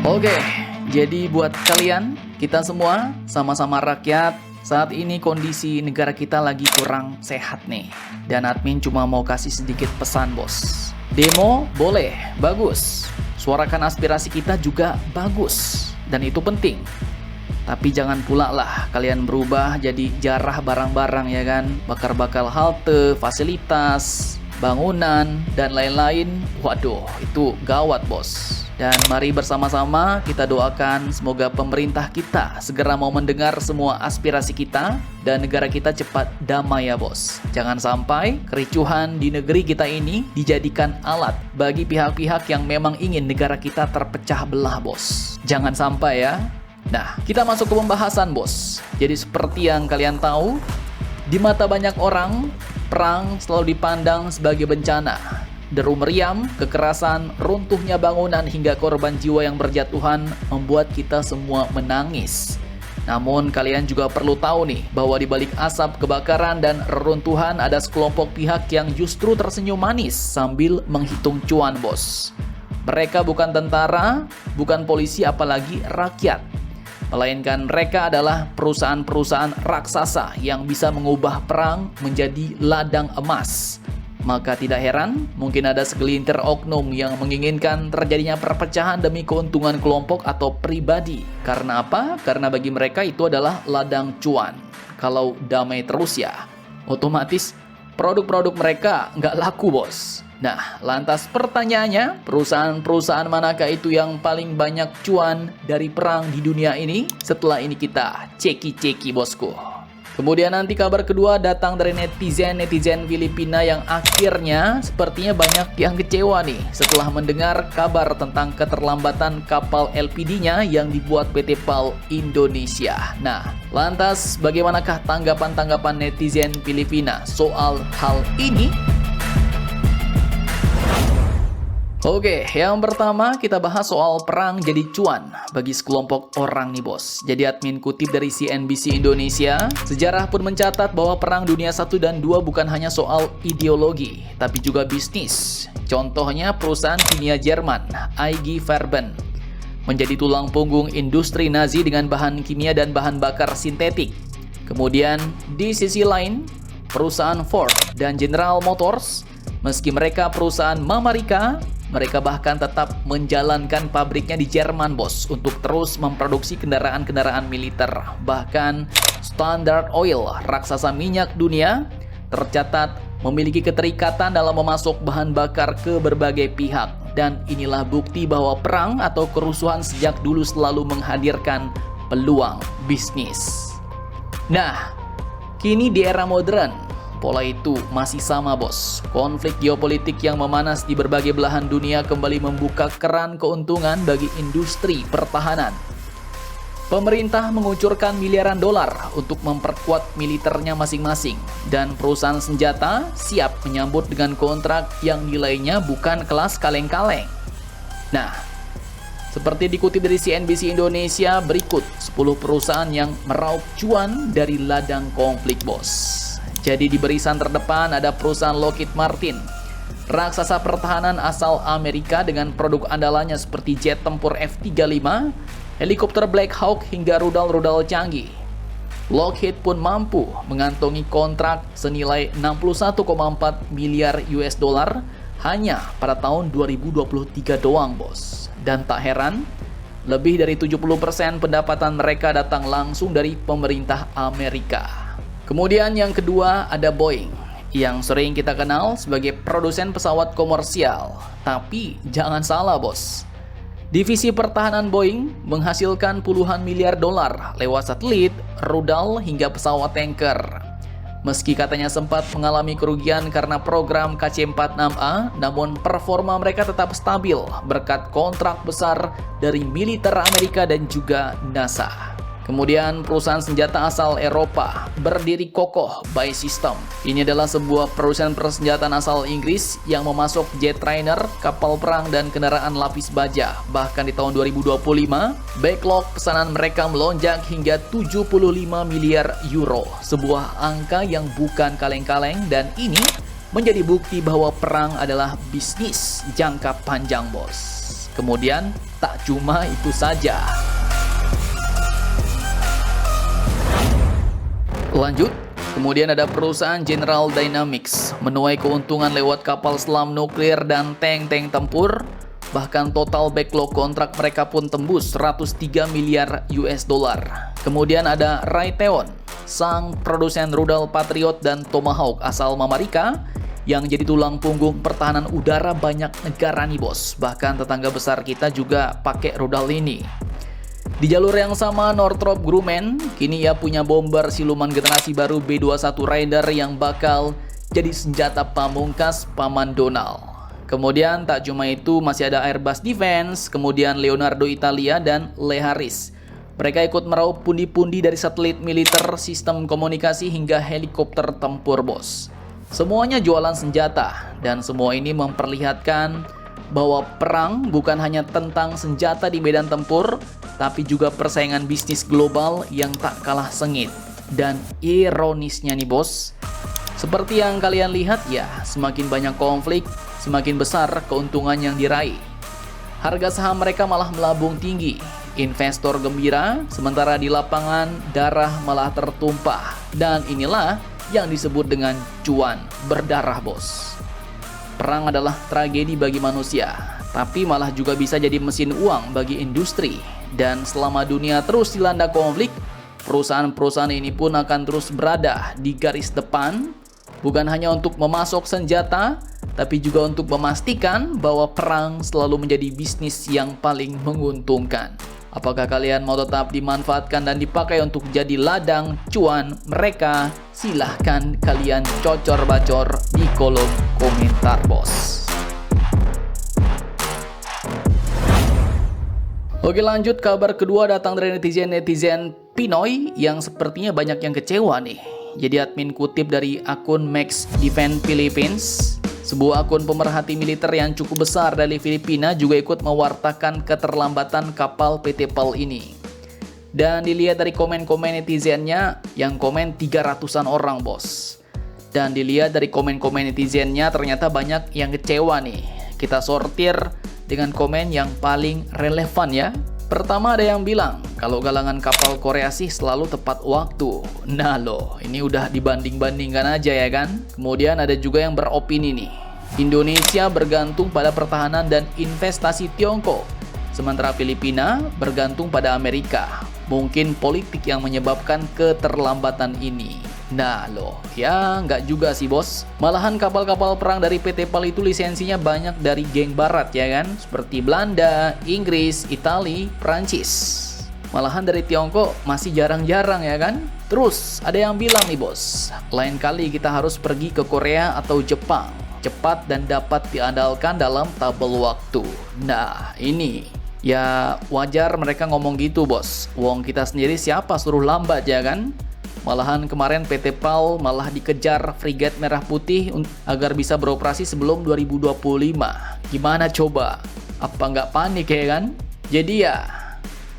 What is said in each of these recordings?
Oke, jadi buat kalian, kita semua sama-sama rakyat, saat ini kondisi negara kita lagi kurang sehat nih. Dan admin cuma mau kasih sedikit pesan, bos. Demo boleh, bagus. Suarakan aspirasi kita juga bagus. Dan itu penting. Tapi jangan pula lah kalian berubah jadi jarah barang-barang ya kan. Bakar-bakar halte, fasilitas, bangunan, dan lain-lain. Waduh, itu gawat bos. Dan mari bersama-sama kita doakan semoga pemerintah kita segera mau mendengar semua aspirasi kita dan negara kita cepat damai ya bos. Jangan sampai kericuhan di negeri kita ini dijadikan alat bagi pihak-pihak yang memang ingin negara kita terpecah belah bos. Jangan sampai ya. Nah, kita masuk ke pembahasan bos. Jadi seperti yang kalian tahu, di mata banyak orang, perang selalu dipandang sebagai bencana. Deru meriam, kekerasan, runtuhnya bangunan hingga korban jiwa yang berjatuhan membuat kita semua menangis. Namun kalian juga perlu tahu nih bahwa di balik asap kebakaran dan reruntuhan ada sekelompok pihak yang justru tersenyum manis sambil menghitung cuan bos. Mereka bukan tentara, bukan polisi apalagi rakyat. Melainkan mereka adalah perusahaan-perusahaan raksasa yang bisa mengubah perang menjadi ladang emas. Maka tidak heran, mungkin ada segelintir oknum yang menginginkan terjadinya perpecahan demi keuntungan kelompok atau pribadi. Karena apa? Karena bagi mereka itu adalah ladang cuan. Kalau damai terus ya, otomatis produk-produk mereka nggak laku bos. Nah, lantas pertanyaannya, perusahaan-perusahaan manakah itu yang paling banyak cuan dari perang di dunia ini? Setelah ini kita ceki-ceki bosku. Kemudian nanti kabar kedua datang dari netizen Filipina yang akhirnya sepertinya banyak yang kecewa nih setelah mendengar kabar tentang keterlambatan kapal LPD-nya yang dibuat PT PAL Indonesia. Nah, lantas bagaimanakah tanggapan netizen Filipina soal hal ini? Oke, yang pertama kita bahas soal perang jadi cuan bagi sekelompok orang nih bos. Jadi admin kutip dari CNBC Indonesia, sejarah pun mencatat bahwa perang dunia 1 dan 2 bukan hanya soal ideologi, tapi juga bisnis. Contohnya perusahaan kimia Jerman, IG Farben, menjadi tulang punggung industri Nazi dengan bahan kimia dan bahan bakar sintetik. Kemudian di sisi lain, perusahaan Ford dan General Motors, meski mereka perusahaan Amerika, mereka bahkan tetap menjalankan pabriknya di Jerman bos untuk terus memproduksi kendaraan-kendaraan militer. Bahkan Standard Oil, raksasa minyak dunia, tercatat memiliki keterikatan dalam memasok bahan bakar ke berbagai pihak. Dan inilah bukti bahwa perang atau kerusuhan sejak dulu selalu menghadirkan peluang bisnis. Nah, kini di era modern, pola itu masih sama bos. Konflik geopolitik yang memanas di berbagai belahan dunia kembali membuka keran keuntungan bagi industri pertahanan. Pemerintah mengucurkan miliaran dolar untuk memperkuat militernya masing-masing. Dan perusahaan senjata siap menyambut dengan kontrak yang nilainya bukan kelas kaleng-kaleng. Nah, seperti dikutip dari CNBC Indonesia, berikut 10 perusahaan yang meraup cuan dari ladang konflik bos. Jadi di barisan terdepan ada perusahaan Lockheed Martin, raksasa pertahanan asal Amerika dengan produk andalannya seperti jet tempur F-35, helikopter Black Hawk hingga rudal-rudal canggih. Lockheed pun mampu mengantongi kontrak senilai 61,4 miliar US dollar hanya pada tahun 2023 doang bos. Dan tak heran, lebih dari 70% pendapatan mereka datang langsung dari pemerintah Amerika. Kemudian yang kedua ada Boeing, yang sering kita kenal sebagai produsen pesawat komersial. Tapi jangan salah bos, divisi pertahanan Boeing menghasilkan puluhan miliar dolar lewat satelit, rudal hingga pesawat tanker. Meski katanya sempat mengalami kerugian karena program KC-46A, namun performa mereka tetap stabil berkat kontrak besar dari militer Amerika dan juga NASA. Kemudian perusahaan senjata asal Eropa berdiri kokoh by System. Ini adalah sebuah perusahaan persenjataan asal Inggris yang memasok jet trainer, kapal perang, dan kendaraan lapis baja. Bahkan di tahun 2025, backlog pesanan mereka melonjak hingga 75 miliar euro. Sebuah angka yang bukan kaleng-kaleng dan ini menjadi bukti bahwa perang adalah bisnis jangka panjang bos. Kemudian Tak cuma itu saja. Lanjut, kemudian ada perusahaan General Dynamics menuai keuntungan lewat kapal selam nuklir dan tank-tank tempur. Bahkan total backlog kontrak mereka pun tembus 103 miliar US dollar. Kemudian ada Raytheon, sang produsen rudal Patriot dan Tomahawk asal Amerika yang jadi tulang punggung pertahanan udara banyak negara nih bos. Bahkan tetangga besar kita juga pakai rudal ini. Di jalur yang sama, Northrop Grumman kini ia punya bomber siluman generasi baru B-21 Raider yang bakal jadi senjata pamungkas Paman Donald. Kemudian tak cuma itu, masih ada Airbus Defense, kemudian Leonardo Italia dan Le Harris. Mereka ikut meraup pundi-pundi dari satelit militer, sistem komunikasi hingga helikopter tempur bos. Semuanya jualan senjata, dan semua ini memperlihatkan bahwa perang bukan hanya tentang senjata di medan tempur, tapi juga persaingan bisnis global yang tak kalah sengit. Dan ironisnya nih bos, seperti yang kalian lihat ya, semakin banyak konflik, semakin besar keuntungan yang diraih. Harga saham mereka malah melambung tinggi. Investor gembira, sementara di lapangan darah malah tertumpah. Dan inilah yang disebut dengan cuan berdarah bos. Perang adalah tragedi bagi manusia, tapi malah juga bisa jadi mesin uang bagi industri. Dan selama dunia terus dilanda konflik, perusahaan-perusahaan ini pun akan terus berada di garis depan, bukan hanya untuk memasok senjata, tapi juga untuk memastikan bahwa perang selalu menjadi bisnis yang paling menguntungkan. Apakah kalian mau tetap dimanfaatkan dan dipakai untuk jadi ladang cuan mereka? Silahkan kalian cocor-bacor di kolom komentar bos. Oke, lanjut, kabar kedua datang dari netizen Pinoy yang sepertinya banyak yang kecewa nih. Jadi admin kutip dari akun Max Defense Philippines, sebuah akun pemerhati militer yang cukup besar dari Filipina, juga ikut mewartakan keterlambatan kapal PT PAL ini. Dan dilihat dari komen-komen netizennya, yang komen 300-an orang bos. Dan dilihat dari komen-komen netizennya, ternyata banyak yang kecewa nih. Kita sortir dengan komen yang paling relevan ya. Pertama ada yang bilang, kalau galangan kapal Korea sih selalu tepat waktu. Nah loh, ini udah dibanding-bandingkan aja ya kan. Kemudian ada juga yang beropini nih, Indonesia bergantung pada pertahanan dan investasi Tiongkok, sementara Filipina bergantung pada Amerika. Mungkin politik yang menyebabkan keterlambatan ini. Nah loh, ya nggak juga sih bos. Malahan kapal-kapal perang dari PT PAL itu lisensinya banyak dari geng barat ya kan, seperti Belanda, Inggris, Italia, Prancis. Malahan dari Tiongkok masih jarang-jarang ya kan. Terus ada yang bilang nih bos, lain kali kita harus pergi ke Korea atau Jepang, cepat dan dapat diandalkan dalam tabel waktu. Nah ini ya wajar mereka ngomong gitu bos. Wong kita sendiri siapa suruh lambat ya kan. Malahan kemarin PT PAL malah dikejar frigat merah putih agar bisa beroperasi sebelum 2025. Gimana coba? Apa nggak panik ya kan? Jadi ya,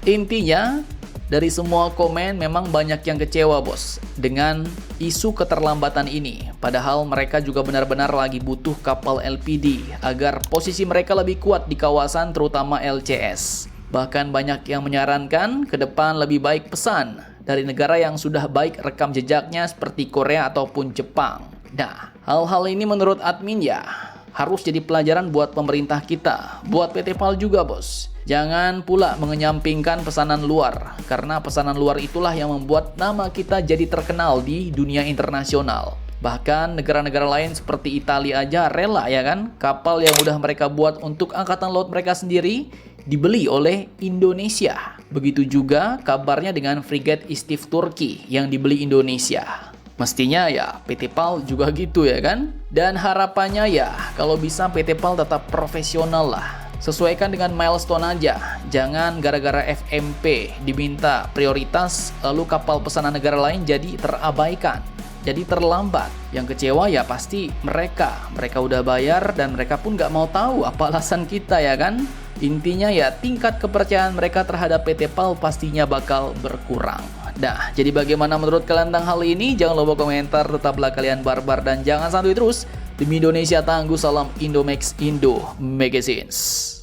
intinya dari semua komen memang banyak yang kecewa bos dengan isu keterlambatan ini. Padahal mereka juga benar-benar lagi butuh kapal LPD agar posisi mereka lebih kuat di kawasan terutama LCS. Bahkan banyak yang menyarankan ke depan lebih baik pesan dari negara yang sudah baik rekam jejaknya seperti Korea ataupun Jepang. Nah, hal-hal ini menurut admin ya harus jadi pelajaran buat pemerintah kita, buat PT PAL juga bos. Jangan pula mengenyampingkan pesanan luar, karena pesanan luar itulah yang membuat nama kita jadi terkenal di dunia internasional. Bahkan negara-negara lain seperti Italia aja rela ya kan, kapal yang udah mereka buat untuk angkatan laut mereka sendiri dibeli oleh Indonesia. Begitu juga kabarnya dengan frigat Istif Turki yang dibeli Indonesia. Mestinya ya PT PAL juga gitu ya kan. Dan harapannya ya kalau bisa PT PAL tetap profesional lah. Sesuaikan dengan milestone aja. Jangan gara-gara FMP diminta prioritas lalu kapal pesanan negara lain jadi terabaikan, jadi terlambat. Yang kecewa ya pasti mereka udah bayar dan mereka pun gak mau tahu apa alasan kita ya kan. Intinya ya tingkat kepercayaan mereka terhadap PT PAL pastinya bakal berkurang. Nah, jadi bagaimana menurut kalian tentang hal ini? Jangan lupa komentar, tetaplah kalian barbar dan jangan santuy terus. Demi Indonesia tangguh, salam Indomax Indo Magazines.